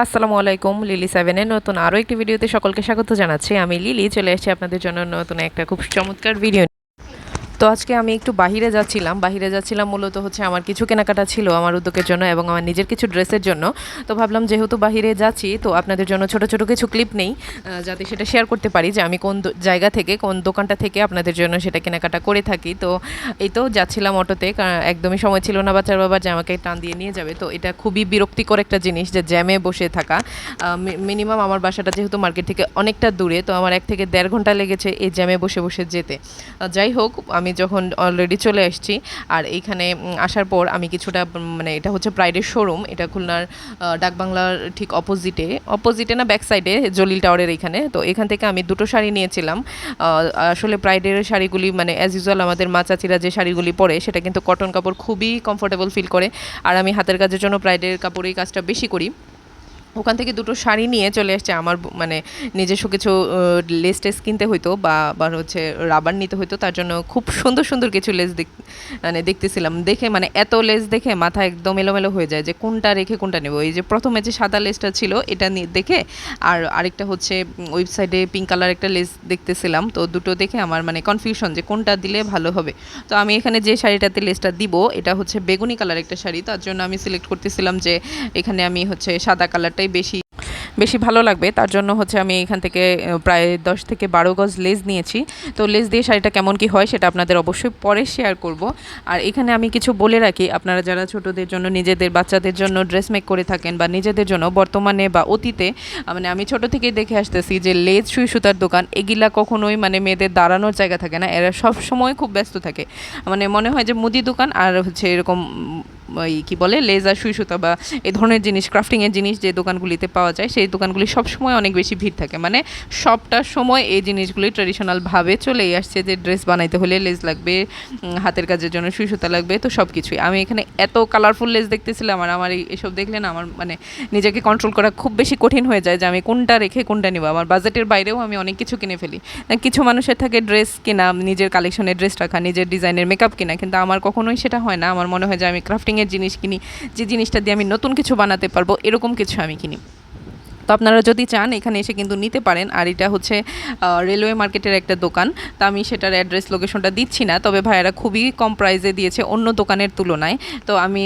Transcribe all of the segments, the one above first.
আসসালামু আলাইকুম, লিলি সেভেনের নতুন আরও একটি ভিডিওতে সকলকে স্বাগত জানাচ্ছি। আমি লিলি চলে এসেছি আপনাদের জন্য নতুন একটা খুব চমৎকার ভিডিও। তো আজকে আমি একটু বাহিরে যাচ্ছিলাম মূলত হচ্ছে আমার কিছু কেনাকাটা ছিল আমার উদ্যোগের জন্য এবং আমার নিজের কিছু ড্রেসের জন্য। তো ভাবলাম যেহেতু বাহিরে যাচ্ছি তো আপনাদের জন্য ছোট ছোট কিছু ক্লিপ নেই, যাতে সেটা শেয়ার করতে পারি যে আমি কোন জায়গা থেকে কোন দোকানটা থেকে আপনাদের জন্য সেটা কেনাকাটা করে থাকি। তো এই তো যাচ্ছিলাম অটোতে, একদমই সময় ছিল না বাচ্চার বাবার যে আমাকে টান দিয়ে নিয়ে যাবে। তো এটা খুবই বিরক্তিকর একটা জিনিস যে জ্যামে বসে থাকা। মিনিমাম আমার বাসাটা যেহেতু মার্কেট থেকে অনেকটা দূরে, তো আমার 1 থেকে 1.5 ঘন্টা লেগেছে এই জ্যামে বসে বসে যেতে। যাই হোক, আমি যখন অলরেডি চলে আসছি আর এইখানে আসার পর আমি কিছুটা মানে এটা হচ্ছে প্রাইডের শোরুম, এটা খুলনার ডাকবাংলার ঠিক অপোজিটে না ব্যাক সাইডে জলিল টাওয়ারের এইখানে। তো এখান থেকে আমি দুটো শাড়ি নিয়েছিলাম। আসলে প্রাইডের শাড়িগুলি মানে অ্যাজ ইউজুয়াল আমাদের মা চাচিরা যে শাড়িগুলি পরে সেটা কিন্তু কটন কাপড়, খুবই কমফোর্টেবল ফিল করে। আর আমি হাতের কাজের জন্য প্রাইডের কাপড়েই কাজটা বেশি করি। ওখান থেকে দুটো শাড়ি নিয়ে চলে আসছে। আমার মানে নিজস্ব কিছু লেস টেস কিনতে হইতো বা আবার হচ্ছে রাবার নিতে হইতো, তার জন্য খুব সুন্দর সুন্দর কিছু লেস মানে দেখতেছিলাম। দেখে মানে এত লেস দেখে মাথা একদম এলোমেলো হয়ে যায় যে কোনটা রেখে কোনটা নেব। এই যে প্রথমে যে সাদা লেসটা ছিল এটা দেখে, আর আরেকটা হচ্ছে ওয়েবসাইটে পিঙ্ক কালার একটা লেস দেখতেছিলাম। তো দুটো দেখে আমার মানে কনফিউশন যে কোনটা দিলে ভালো হবে। তো আমি এখানে যে শাড়িটাতে লেসটা দিব এটা হচ্ছে বেগুনি কালার একটা শাড়ি, তার জন্য আমি সিলেক্ট করতেছিলাম যে এখানে আমি হচ্ছে সাদা কালারটাই বেশি বেশি ভালো লাগবে। তার জন্য হচ্ছে আমি এখান থেকে প্রায় 10 থেকে 12 গজ লেস নিয়েছি। তো লেস দিয়ে শাড়িটা কেমন কি হয় সেটা আপনাদের অবশ্যই পরে শেয়ার করব। আর এখানে আমি কিছু বলে রাখি, আপনারা যারা ছোটদের জন্য নিজেদের বাচ্চাদের জন্য ড্রেস মেক করে থাকেন বা নিজেদের জন্য বর্তমানে বা অতীতে, মানে আমি ছোট থেকেই দেখে আসতেছি যে লেস সুই সুতার দোকান এগুলা কখনোই মানে মেয়েদের দাঁড়ানোর জায়গা থাকে না, এরা সব সময় খুব ব্যস্ত থাকে। মানে মনে হয় যে মুদি দোকান আর হচ্ছে এরকম ওই কী বলে লেজার সুই সুতা বা এই ধরনের জিনিস, ক্রাফটিংয়ের জিনিস যে দোকানগুলিতে পাওয়া যায় সেই দোকানগুলি সবসময় অনেক বেশি ভিড় থাকে। মানে সবটার সময় এই জিনিসগুলি ট্রেডিশনালভাবে চলেই আসছে যে ড্রেস বানাইতে হলে লেজ লাগবে, হাতের কাজের জন্য সুই সুতা লাগবে, তো সব কিছুই। আমি এখানে এত কালারফুল লেস দেখতেছিলাম আর আমার এসব দেখলে না আমার মানে নিজেকে কন্ট্রোল করা খুব বেশি কঠিন হয়ে যায় যে আমি কোনটা রেখে কোনটা নিব। আমার বাজেটের বাইরেও আমি অনেক কিছু কিনে ফেলি। কিছু মানুষের থাকে ড্রেস কেনা, নিজের কালেকশনের ড্রেস রাখা, নিজের ডিজাইনের মেকআপ কেনা, কিন্তু আমার কখনোই সেটা হয় না। আমার মনে হয় যে আমি ক্রাফটিং এর জিনিস কিনি, যে জিনিসটা দিয়ে আমি নতুন কিছু বানাতে পারবো এরকম কিছু আমি কিনি। তো আপনারা যদি চান এখানে এসে কিন্তু নিতে পারেন। আর এটা হচ্ছে রেলওয়ে মার্কেটের একটা দোকান। তা আমি সেটার অ্যাড্রেস লোকেশনটা দিচ্ছি না, তবে ভাইয়ারা খুবই কম প্রাইসে দিয়েছে অন্য দোকানের তুলনায়। তো আমি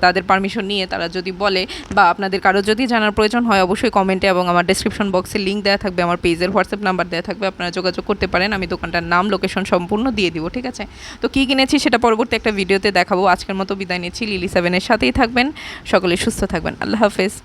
তাদের পারমিশন নিয়ে তারা যদি বলে বা আপনাদের কারো যদি জানার প্রয়োজন হয় অবশ্যই কমেন্টে এবং আমার ডেসক্রিপশন বক্সে লিঙ্ক দেওয়া থাকবে, আমার পেজের হোয়াটসঅ্যাপ নাম্বার দেওয়া থাকবে, আপনারা যোগাযোগ করতে পারেন। আমি দোকানটার নাম লোকেশন সম্পূর্ণ দিয়ে দিব, ঠিক আছে? তো কী কিনেছি সেটা পরবর্তী একটা ভিডিওতে দেখাবো। আজকের মতো বিদায় নিচ্ছি। লিলি 7 এর সাথেই থাকবেন, সকলে সুস্থ থাকবেন। আল্লাহ হাফেজ।